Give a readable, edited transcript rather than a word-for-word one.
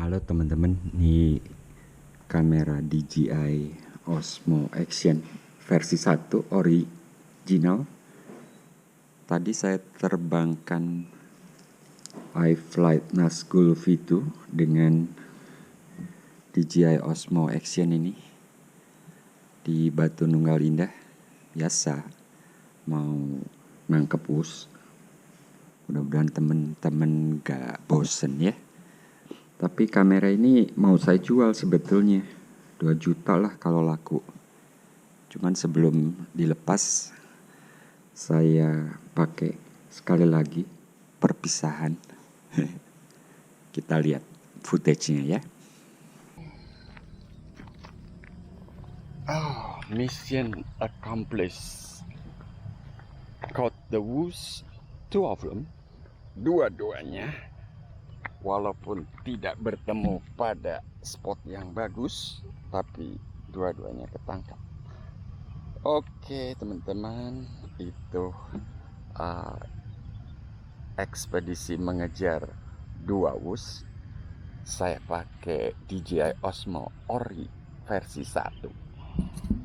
Halo teman-teman, ini kamera DJI Osmo Action versi 1 original. Tadi saya terbangkan iFlight Nazgul V2 dengan DJI Osmo Action ini di Batununggal Indah. Biasa mau nangkep Whoosh. Mudah-mudahan teman-teman gak bosen ya. Tapi kamera ini mau saya jual sebetulnya 2 juta lah kalau laku. Cuman sebelum dilepas saya pakai sekali lagi perpisahan. Kita lihat footage-nya ya. Mission accomplished. Caught the Whoosh, 2 of them. Dua-duanya. Walaupun tidak bertemu pada spot yang bagus, tapi dua-duanya ketangkap. Oke teman-teman, itu ekspedisi mengejar 2 Whoosh. Saya pakai DJI Osmo Ori versi 1.